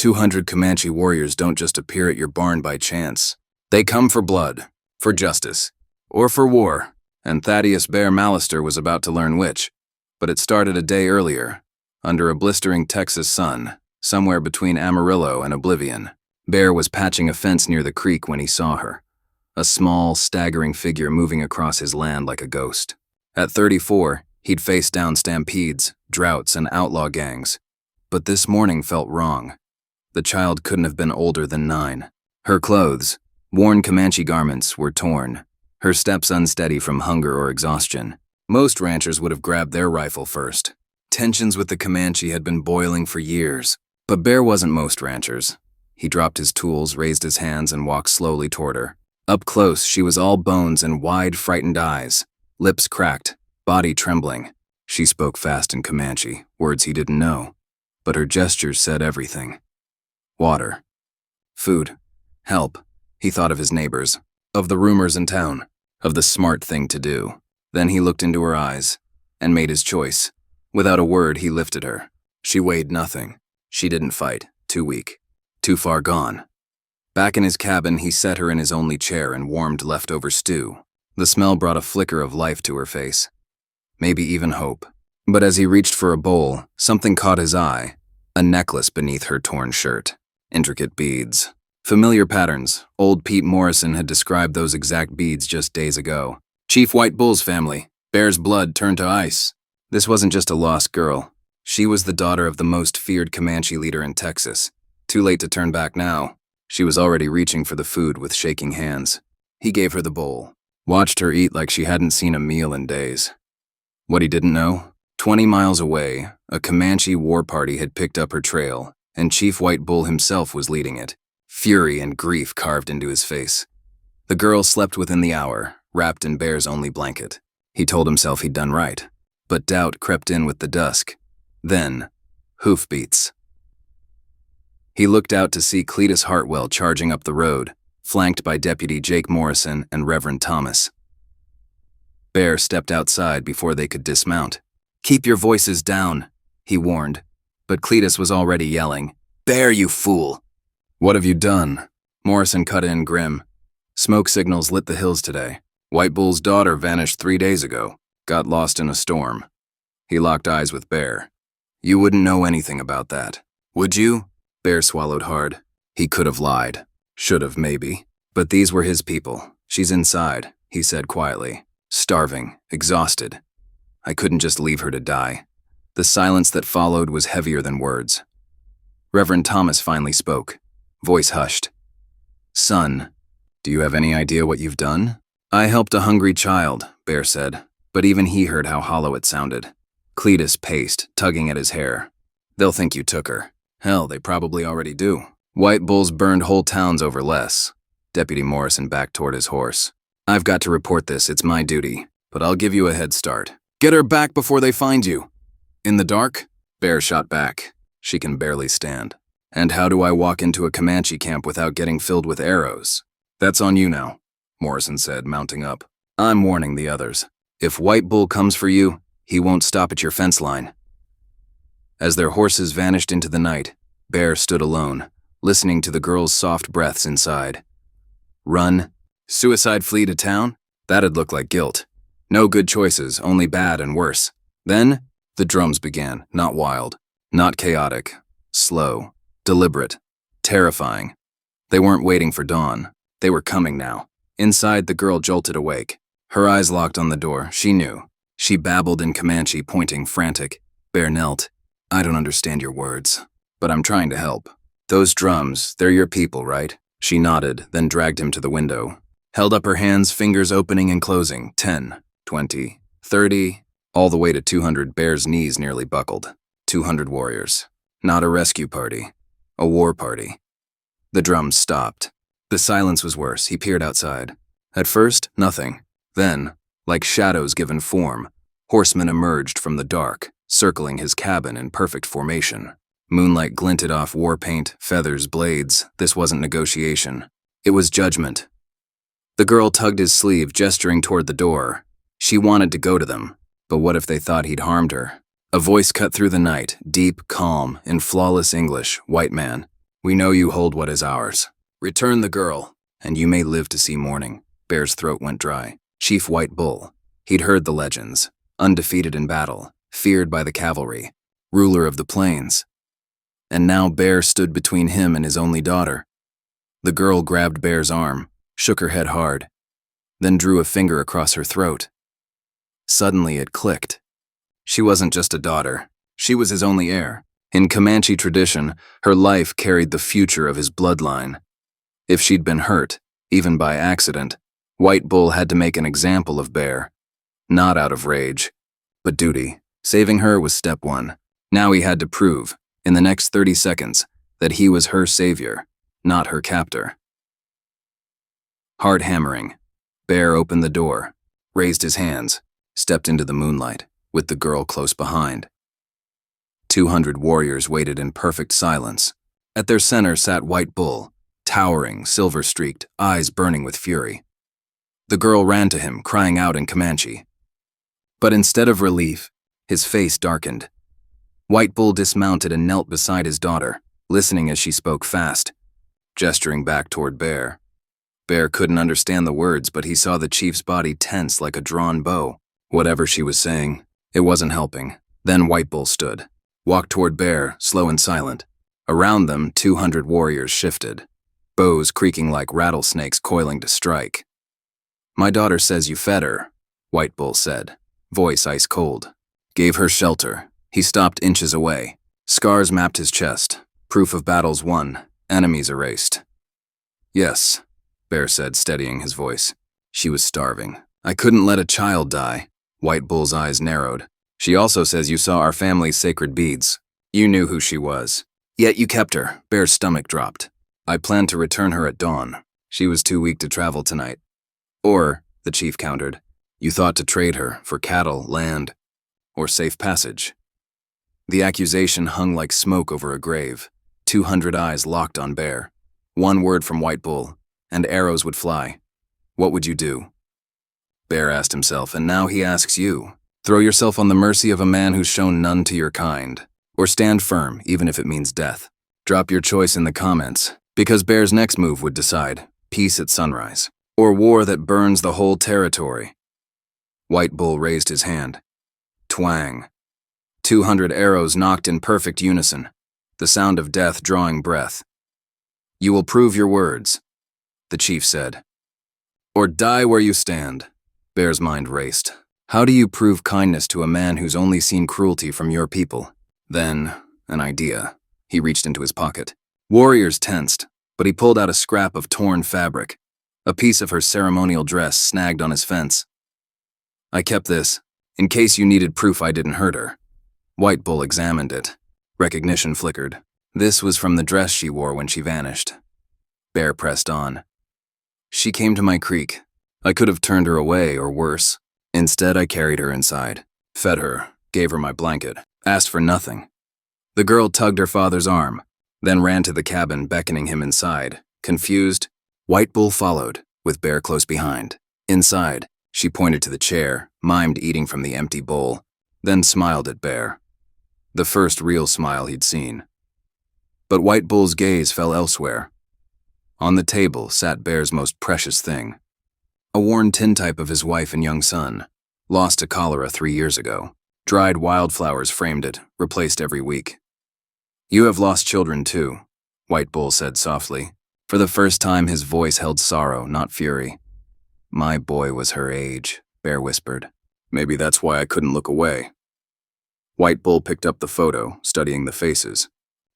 200 Comanche warriors don't just appear at your barn by chance. They come for blood, for justice, or for war, and Thaddius Bear Mallister was about to learn which. But it started a day earlier, under a blistering Texas sun, somewhere between Amarillo and Oblivion. Bear was patching a fence near the creek when he saw her, a small, staggering figure moving across his land like a ghost. At 34, he'd faced down stampedes, droughts, and outlaw gangs. But this morning felt wrong. The child couldn't have been older than 9. Her clothes, worn Comanche garments, were torn, her steps unsteady from hunger or exhaustion. Most ranchers would have grabbed their rifle first. Tensions with the Comanche had been boiling for years. But Bear wasn't most ranchers. He dropped his tools, raised his hands, and walked slowly toward her. Up close, she was all bones and wide, frightened eyes, lips cracked, body trembling. She spoke fast in Comanche, words he didn't know, but her gestures said everything. Water. Food. Help. He thought of his neighbors, of the rumors in town, of the smart thing to do. Then he looked into her eyes and made his choice. Without a word, he lifted her. She weighed nothing. She didn't fight. Too weak. Too far gone. Back in his cabin, he set her in his only chair and warmed leftover stew. The smell brought a flicker of life to her face. Maybe even hope. But as he reached for a bowl, something caught his eye. A necklace beneath her torn shirt. Intricate beads. Familiar patterns. Old Pete Morrison had described those exact beads just days ago. Chief White Bull's family. Bear's blood turned to ice. This wasn't just a lost girl. She was the daughter of the most feared Comanche leader in Texas. Too late to turn back now. She was already reaching for the food with shaking hands. He gave her the bowl. Watched her eat like she hadn't seen a meal in days. What he didn't know? 20 miles away, a Comanche war party had picked up her trail, and Chief White Bull himself was leading it. Fury and grief carved into his face. The girl slept within the hour, wrapped in Bear's only blanket. He told himself he'd done right, but doubt crept in with the dusk. Then, hoofbeats. He looked out to see Cletus Hartwell charging up the road, flanked by Deputy Jake Morrison and Reverend Thomas. Bear stepped outside before they could dismount. "Keep your voices down," he warned, but Cletus was already yelling, "Bear, you fool!" "What have you done?" Morrison cut in grim. "Smoke signals lit the hills today. White Bull's daughter vanished 3 days ago, got lost in a storm." He locked eyes with Bear. "You wouldn't know anything about that, would you?" Bear swallowed hard. He could have lied. Should have, maybe. But these were his people. "She's inside," he said quietly. "Starving, exhausted. I couldn't just leave her to die." The silence that followed was heavier than words. Reverend Thomas finally spoke, voice hushed. "Son, do you have any idea what you've done?" "I helped a hungry child," Bear said, but even he heard how hollow it sounded. Cletus paced, tugging at his hair. "They'll think you took her. Hell, they probably already do. White Bulls burned whole towns over less." Deputy Morrison backed toward his horse. "I've got to report this, it's my duty, but I'll give you a head start. Get her back before they find you." "In the dark?" Bear shot back. "She can barely stand. And how do I walk into a Comanche camp without getting filled with arrows?" "That's on you now," Morrison said, mounting up. "I'm warning the others. If White Bull comes for you, he won't stop at your fence line." As their horses vanished into the night, Bear stood alone, listening to the girl's soft breaths inside. Run? Suicide flee to town? That'd look like guilt. No good choices, only bad and worse. Then, the drums began, not wild, not chaotic, slow, deliberate, terrifying. They weren't waiting for dawn. They were coming now. Inside, the girl jolted awake. Her eyes locked on the door. She knew. She babbled in Comanche, pointing, frantic. Bear knelt. "I don't understand your words, but I'm trying to help. Those drums, they're your people, right?" She nodded, then dragged him to the window. Held up her hands, fingers opening and closing. 10, 20, 30, all the way to 200. Bear's knees nearly buckled. 200 warriors. Not a rescue party. A war party. The drums stopped. The silence was worse. He peered outside. At first, nothing. Then, like shadows given form, horsemen emerged from the dark, circling his cabin in perfect formation. Moonlight glinted off war paint, feathers, blades. This wasn't negotiation. It was judgment. The girl tugged his sleeve, gesturing toward the door. She wanted to go to them, but what if they thought he'd harmed her? A voice cut through the night, deep, calm, in flawless English. "White man, We know you hold what is ours. Return the girl, and you may live to see morning. Bear's throat went dry. Chief White Bull. He'd heard the legends. Undefeated in battle, feared by the cavalry, ruler of the plains. And now Bear stood between him and his only daughter. The girl grabbed Bear's arm, shook her head hard, then drew a finger across her throat. Suddenly it clicked. She wasn't just a daughter. She was his only heir. In Comanche tradition, her life carried the future of his bloodline. If she'd been hurt, even by accident, White Bull had to make an example of Bear. Not out of rage, but duty. Saving her was step one. Now he had to prove, in the next 30 seconds, that he was her savior, not her captor. Hard hammering, Bear opened the door, raised his hands, stepped into the moonlight, with the girl close behind. 200 warriors waited in perfect silence. At their center sat White Bull, towering, silver-streaked, eyes burning with fury. The girl ran to him, crying out in Comanche. But instead of relief, his face darkened. White Bull dismounted and knelt beside his daughter, listening as she spoke fast, gesturing back toward Bear. Bear couldn't understand the words, but he saw the chief's body tense like a drawn bow. Whatever she was saying, it wasn't helping. Then White Bull stood, walked toward Bear, slow and silent. Around them, 200 warriors shifted, bows creaking like rattlesnakes coiling to strike. "My daughter says you fed her," White Bull said, voice ice cold. "Gave her shelter." He stopped inches away. Scars mapped his chest, proof of battles won, enemies erased. "Yes," Bear said, steadying his voice. "She was starving. I couldn't let a child die." White Bull's eyes narrowed. "She also says you saw our family's sacred beads. You knew who she was. Yet you kept her." Bear's stomach dropped. "I planned to return her at dawn. She was too weak to travel tonight." "Or," the chief countered, "you thought to trade her for cattle, land, or safe passage." The accusation hung like smoke over a grave. 200 eyes locked on Bear. One word from White Bull, and arrows would fly. What would you do? Bear asked himself, and now he asks you. Throw yourself on the mercy of a man who's shown none to your kind, or stand firm, even if it means death. Drop your choice in the comments, because Bear's next move would decide peace at sunrise, or war that burns the whole territory. White Bull raised his hand. Twang. 200 arrows knocked in perfect unison, the sound of death drawing breath. "You will prove your words," the chief said. "Or die where you stand." Bear's mind raced. How do you prove kindness to a man who's only seen cruelty from your people? Then, an idea. He reached into his pocket. Warriors tensed, but he pulled out a scrap of torn fabric, a piece of her ceremonial dress snagged on his fence. "I kept this, in case you needed proof I didn't hurt her." White Bull examined it. Recognition flickered. This was from the dress she wore when she vanished. Bear pressed on. "She came to my creek. I could have turned her away, or worse. Instead, I carried her inside, fed her, gave her my blanket, asked for nothing." The girl tugged her father's arm, then ran to the cabin, beckoning him inside. Confused, White Bull followed, with Bear close behind. Inside, she pointed to the chair, mimed eating from the empty bowl, then smiled at Bear. The first real smile he'd seen. But White Bull's gaze fell elsewhere. On the table sat Bear's most precious thing. A worn tintype of his wife and young son, lost to cholera 3 years ago. Dried wildflowers framed it, replaced every week. "You have lost children too," White Bull said softly. For the first time his voice held sorrow, not fury. "My boy was her age," Bear whispered. "Maybe that's why I couldn't look away." White Bull picked up the photo, studying the faces.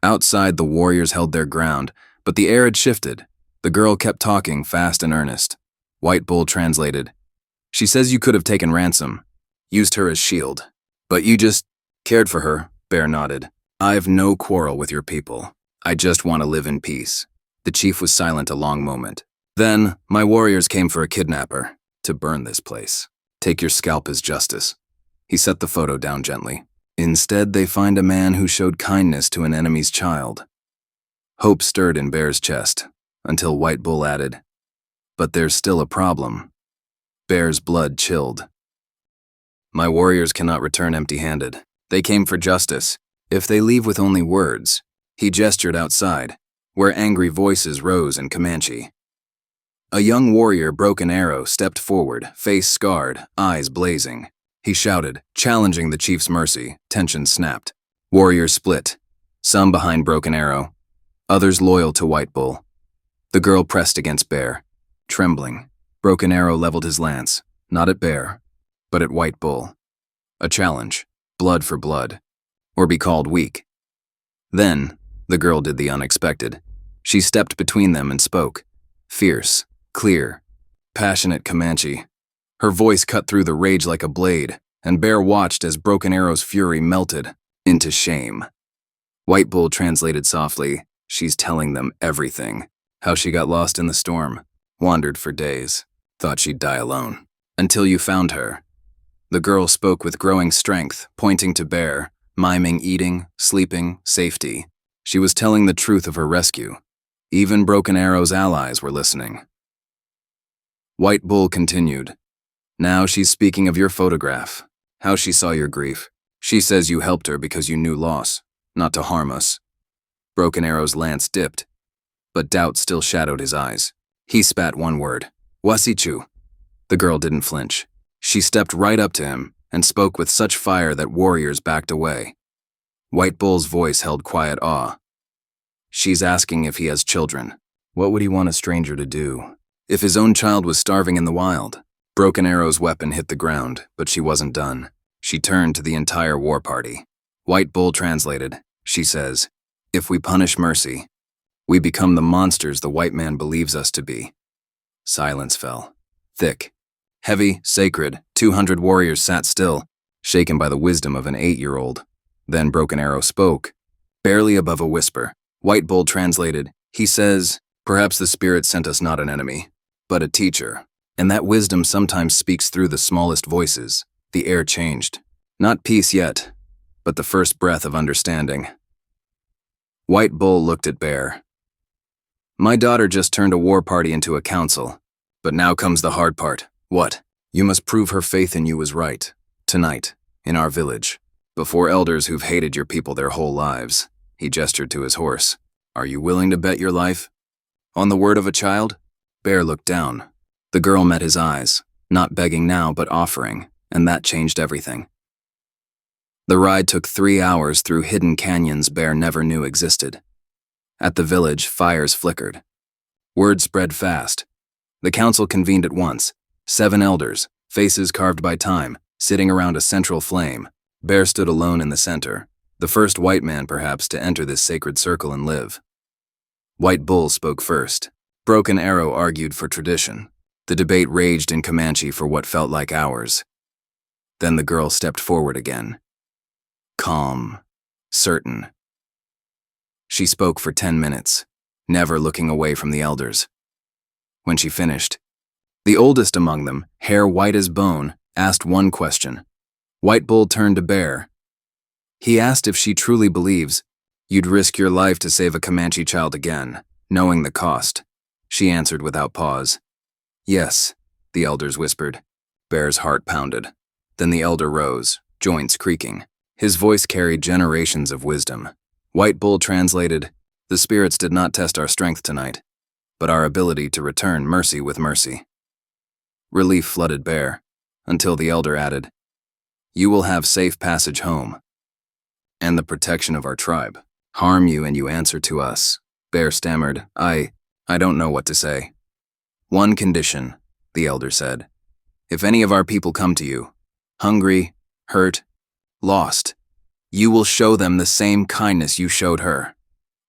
Outside, the warriors held their ground, but the air had shifted. The girl kept talking, fast and earnest. White Bull translated. "She says you could have taken ransom, used her as shield. But you just cared for her," Bear nodded. "I've no quarrel with your people. I just want to live in peace." The chief was silent a long moment. "Then, my warriors came for a kidnapper, to burn this place. Take your scalp as justice." He set the photo down gently. "Instead, they find a man who showed kindness to an enemy's child." Hope stirred in Bear's chest, until White Bull added, "But there's still a problem." Bear's blood chilled. "My warriors cannot return empty-handed. They came for justice. If they leave with only words," he gestured outside, where angry voices rose in Comanche. A young warrior, Broken Arrow, stepped forward, face scarred, eyes blazing. He shouted, challenging the chief's mercy. Tension snapped. Warriors split, some behind Broken Arrow, others loyal to White Bull. The girl pressed against Bear. Trembling, Broken Arrow leveled his lance, not at Bear, but at White Bull. A challenge, blood for blood, or be called weak. Then, the girl did the unexpected. She stepped between them and spoke. Fierce, clear, passionate Comanche. Her voice cut through the rage like a blade, and Bear watched as Broken Arrow's fury melted into shame. White Bull translated softly, she's telling them everything. How she got lost in the storm, wandered for days, thought she'd die alone. Until you found her. The girl spoke with growing strength, pointing to Bear, miming eating, sleeping, safety. She was telling the truth of her rescue. Even Broken Arrow's allies were listening. White Bull continued. Now she's speaking of your photograph, how she saw your grief. She says you helped her because you knew loss, not to harm us. Broken Arrow's lance dipped, but doubt still shadowed his eyes. He spat one word, Wasichu. The girl didn't flinch. She stepped right up to him and spoke with such fire that warriors backed away. White Bull's voice held quiet awe. She's asking if he has children. What would he want a stranger to do? If his own child was starving in the wild? Broken Arrow's weapon hit the ground, but she wasn't done. She turned to the entire war party. White Bull translated. She says, if we punish mercy, we become the monsters the white man believes us to be. Silence fell. Thick, heavy, sacred. 200 warriors sat still, shaken by the wisdom of an 8-year-old. Then Broken Arrow spoke, barely above a whisper. White Bull translated. He says, perhaps the spirit sent us not an enemy, but a teacher. And that wisdom sometimes speaks through the smallest voices. The air changed. Not peace yet, but the first breath of understanding. White Bull looked at Bear. My daughter just turned a war party into a council. But now comes the hard part. What? You must prove her faith in you was right. Tonight, in our village. Before elders who've hated your people their whole lives. He gestured to his horse. Are you willing to bet your life? On the word of a child? Bear looked down. The girl met his eyes, not begging now but offering, and that changed everything. The ride took 3 hours through hidden canyons Bear never knew existed. At the village, fires flickered. Word spread fast. The council convened at once. 7 elders, faces carved by time, sitting around a central flame. Bear stood alone in the center, the first white man perhaps to enter this sacred circle and live. White Bull spoke first. Broken Arrow argued for tradition. The debate raged in Comanche for what felt like hours. Then the girl stepped forward again. Calm, certain. She spoke for 10 minutes, never looking away from the elders. When she finished, the oldest among them, hair white as bone, asked one question. White Bull turned to Bear. He asked if she truly believes you'd risk your life to save a Comanche child again, knowing the cost. She answered without pause. Yes, the elders whispered. Bear's heart pounded. Then the elder rose, joints creaking. His voice carried generations of wisdom. White Bull translated, the spirits did not test our strength tonight, but our ability to return mercy with mercy. Relief flooded Bear, until the elder added, you will have safe passage home, and the protection of our tribe. Harm you and you answer to us. Bear stammered, I don't know what to say. One condition, the elder said. If any of our people come to you, hungry, hurt, lost, you will show them the same kindness you showed her.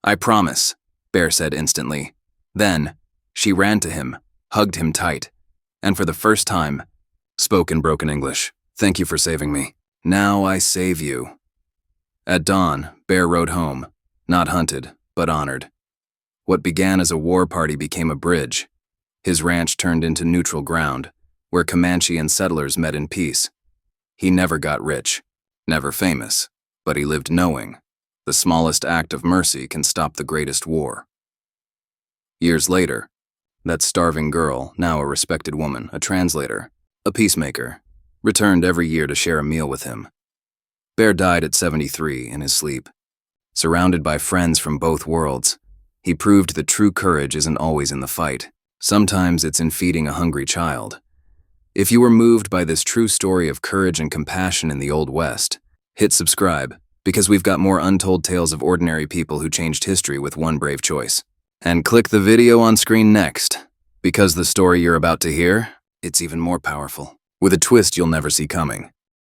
I promise, Bear said instantly. Then, she ran to him, hugged him tight, and for the first time, spoke in broken English. Thank you for saving me. Now I save you. At dawn, Bear rode home, not hunted, but honored. What began as a war party became a bridge. His ranch turned into neutral ground, where Comanche and settlers met in peace. He never got rich, never famous, but he lived knowing the smallest act of mercy can stop the greatest war. Years later, that starving girl, now a respected woman, a translator, a peacemaker, returned every year to share a meal with him. Bear died at 73 in his sleep, surrounded by friends from both worlds, He proved that true courage isn't always in the fight. Sometimes it's in feeding a hungry child. If you were moved by this true story of courage and compassion in the Old West, hit subscribe, because we've got more untold tales of ordinary people who changed history with one brave choice. And click the video on screen next, because the story you're about to hear, it's even more powerful, with a twist you'll never see coming.